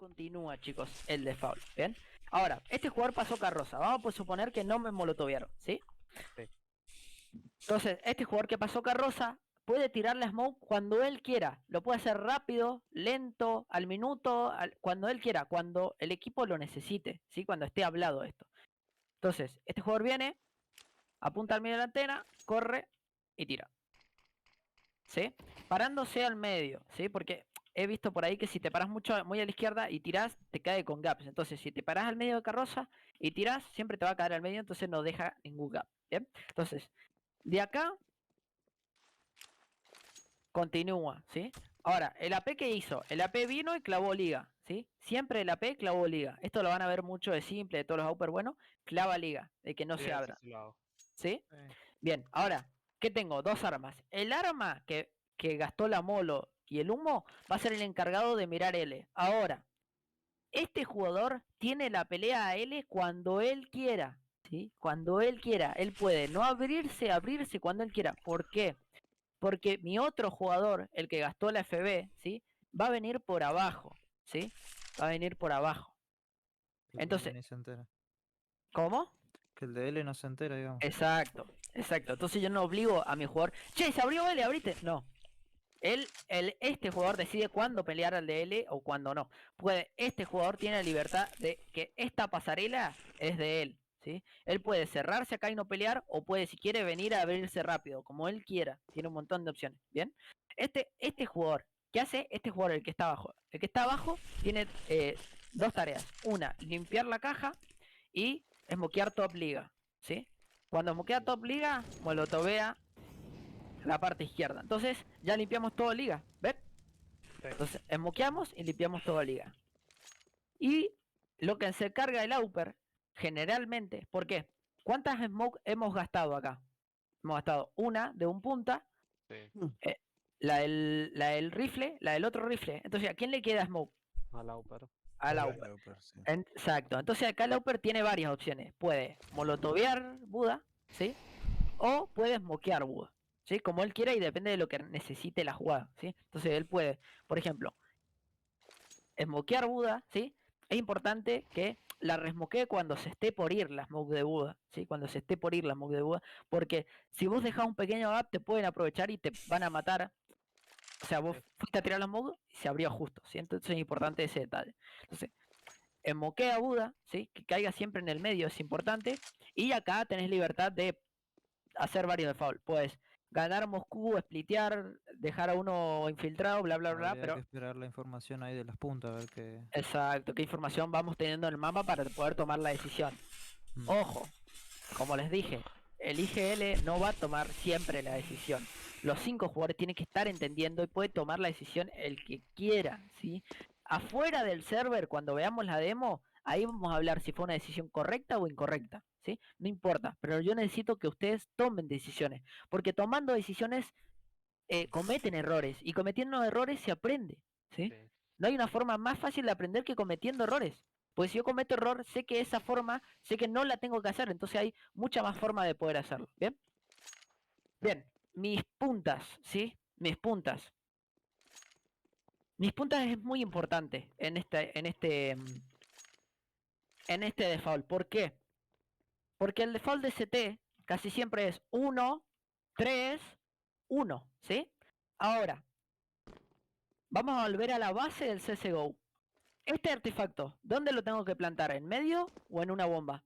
continúa, chicos, el default, ¿bien? Ahora, este jugador pasó carroza. Vamos a suponer que no me molotovearon, ¿sí? Sí. Entonces, este jugador que pasó carroza puede tirar la smoke cuando él quiera. Lo puede hacer rápido, lento, al minuto, cuando él quiera, cuando el equipo lo necesite, ¿sí? Cuando esté hablado esto. Entonces, este jugador viene, apunta al medio de la antena, corre y tira. ¿Sí? Parándose al medio, ¿sí? Porque he visto por ahí que si te paras mucho, muy a la izquierda y tirás, te cae con gaps. Entonces, si te parás al medio de carroza y tirás, siempre te va a caer al medio, entonces no deja ningún gap. ¿Bien? Entonces, de acá continúa, ¿sí? Ahora, el AP que hizo, el AP vino y clavó liga, ¿sí? Siempre el AP clavó liga. Esto lo van a ver mucho de simple, de todos los upper buenos, clava liga, de que no se abra. ¿Sí? Bien, ahora, ¿qué tengo? Dos armas. El arma que gastó la Molo y el humo va a ser el encargado de mirar L. Ahora, este jugador tiene la pelea a L cuando él quiera, ¿sí? Cuando él quiera. Él puede no abrirse cuando él quiera. ¿Por qué? Porque mi otro jugador, el que gastó la FB, ¿sí? Va a venir por abajo, ¿sí? Va a venir por abajo. Entonces, Ni se entera. ¿cómo? Que el de L no se entera, digamos. Exacto, exacto. Entonces yo no obligo a mi jugador, che, se abrió L, abrite. No. Este jugador decide cuándo pelear al de L o cuándo no. Este jugador tiene la libertad de que esta pasarela es de él, ¿sí? Él puede cerrarse acá y no pelear, o puede, si quiere, venir a abrirse rápido, como él quiera. Tiene un montón de opciones, ¿bien? Este jugador, ¿qué hace? Este jugador, el que está abajo. El que está abajo tiene dos tareas. Una, limpiar la caja y smokear top liga, ¿sí? Cuando smokea top liga, molotovea la parte izquierda. Entonces ya limpiamos toda liga, ¿ves? Sí. Entonces smokeamos y limpiamos toda liga. Y lo que se carga el Auper, generalmente, ¿por qué? ¿Cuántas smoke hemos gastado acá? Hemos gastado una de un punta, Sí. la del rifle, la del otro rifle. Entonces, ¿a quién le queda smoke? Al Auper. Al Auper. Exacto. Entonces acá el Auper tiene varias opciones. Puede molotovear Buda, ¿sí? O puede smokear Buda, ¿sí? Como él quiera y depende de lo que necesite la jugada, ¿sí? Entonces él puede, por ejemplo, smokear Buda, ¿sí? Es importante que la resmoquee cuando se esté por ir la smoke de Buda, ¿sí? Cuando se esté por ir la smoke de Buda, porque si vos dejás un pequeño gap te pueden aprovechar y te van a matar. O sea, vos fuiste a tirar la smoke y se abrió justo, ¿sí? Entonces es importante ese detalle. Entonces, smoquea Buda, ¿sí? Que caiga siempre en el medio es importante. Y acá tenés libertad de hacer varios de foul. Puedes ganar Moscú, splitear, dejar a uno infiltrado, bla, bla, bla, Habría pero... que esperar la información ahí de las puntas, a ver qué... Exacto, qué información vamos teniendo en el mapa para poder tomar la decisión. Ojo, como les dije, el IGL no va a tomar siempre la decisión. Los 5 jugadores tienen que estar entendiendo y puede tomar la decisión el que quiera, ¿sí? Afuera del server, cuando veamos la demo, ahí vamos a hablar si fue una decisión correcta o incorrecta, ¿sí? No importa, pero yo necesito que ustedes tomen decisiones, porque tomando decisiones cometen errores, y cometiendo errores se aprende, ¿sí? Sí. No hay una forma más fácil de aprender que cometiendo errores. Pues si yo cometo error, sé que esa forma, sé que no la tengo que hacer, entonces hay mucha más forma de poder hacerlo, ¿bien? Bien, mis puntas, ¿sí? Mis puntas. Mis puntas es muy importante en este default. ¿Por qué? Porque el default de CT casi siempre es 1, 3, 1, ¿sí? Ahora, vamos a volver a la base del CSGO. Este artefacto, ¿dónde lo tengo que plantar? ¿En medio o en una bomba?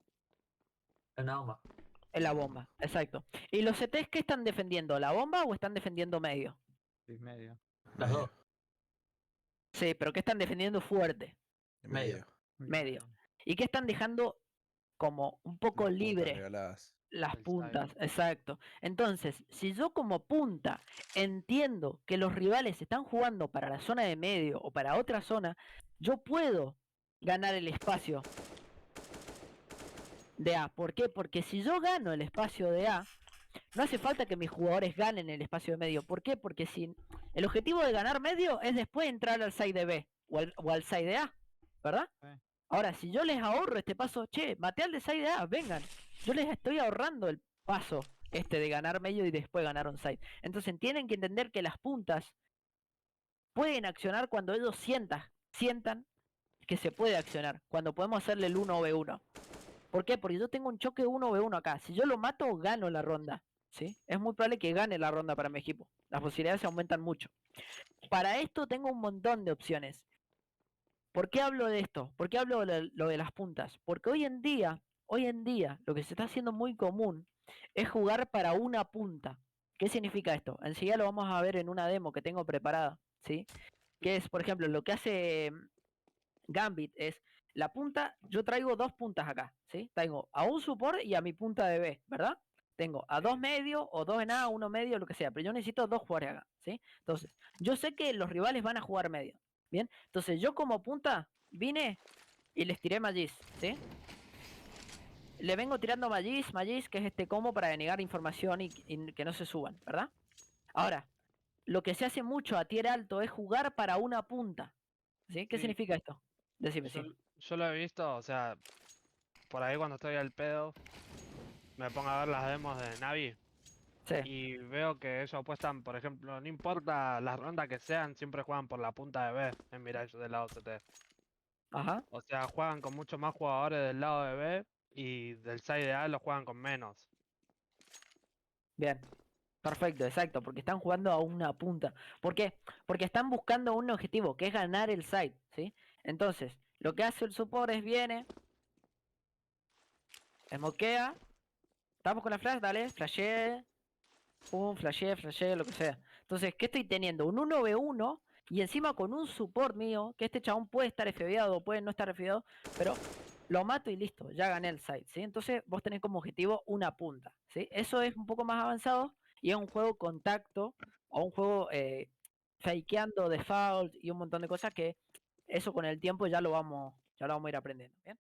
En la bomba. En la bomba, exacto. ¿Y los CTs qué están defendiendo? ¿La bomba o están defendiendo medio? Sí, medio. Las dos. Sí, pero ¿qué están defendiendo fuerte? Medio. Medio. ¿Y qué están dejando como un poco libre? Las El puntas, exacto. Entonces, si yo como punta entiendo que los rivales están jugando para la zona de medio o para otra zona, yo puedo ganar el espacio de A. ¿Por qué? Porque si yo gano el espacio de A, no hace falta que mis jugadores ganen el espacio de medio. ¿Por qué? Porque si el objetivo de ganar medio es después entrar al side de B o al side de A, ¿verdad? Sí. Ahora, si yo les ahorro este paso, che, maté al de side de A, vengan. Yo les estoy ahorrando el paso de ganar medio y después ganar on side. Entonces tienen que entender que las puntas pueden accionar cuando ellos sientan que se puede accionar, cuando podemos hacerle el 1v1. ¿Por qué? Porque yo tengo un choque 1v1 acá. Si yo lo mato, gano la ronda. ¿Sí? Es muy probable que gane la ronda para mi equipo. Las posibilidades aumentan mucho. Para esto tengo un montón de opciones. ¿Por qué hablo de esto? ¿Por qué hablo de lo de las puntas? Porque hoy en día, lo que se está haciendo muy común es jugar para una punta. ¿Qué significa esto? Enseguida lo vamos a ver en una demo que tengo preparada, ¿sí? Que es, por ejemplo, lo que hace Gambit es la punta, yo traigo dos puntas acá, ¿sí? Tengo a un support y a mi punta de B, ¿verdad? Tengo a dos medios o dos en A, uno medio, lo que sea, pero yo necesito dos jugadores acá, ¿sí? Entonces, yo sé que los rivales van a jugar medio, ¿bien? Entonces, yo como punta vine y les tiré Magis, ¿sí? Le vengo tirando Magis, que es este combo para denegar información y que no se suban, ¿verdad? Ahora, lo que se hace mucho a tier alto es jugar para una punta, ¿sí? ¿Qué Sí. significa esto? Decime, sí. Yo lo he visto, o sea, por ahí cuando estoy al pedo, me pongo a ver las demos de Navi Sí. y veo que ellos apuestan, por ejemplo, no importa las rondas que sean, siempre juegan por la punta de B en Mirage del lado CT. Ajá. O sea, juegan con muchos más jugadores del lado de B y del side de A lo juegan con menos. Bien. Perfecto, exacto, porque están jugando a una punta. ¿Por qué? Porque están buscando un objetivo, que es ganar el side, ¿sí? Entonces, lo que hace el support es viene, smokea, estamos con la flash, dale, flashee, pum, flashee, lo que sea. Entonces, ¿qué estoy teniendo? Un 1v1 y encima con un support mío, que este chabón puede estar FBado, puede no estar FBado, pero lo mato y listo, ya gané el side, ¿sí? Entonces, vos tenés como objetivo una punta, ¿sí? Eso es un poco más avanzado y es un juego contacto o un juego fakeando default y un montón de cosas que eso con el tiempo ya lo vamos a ir aprendiendo, ¿bien?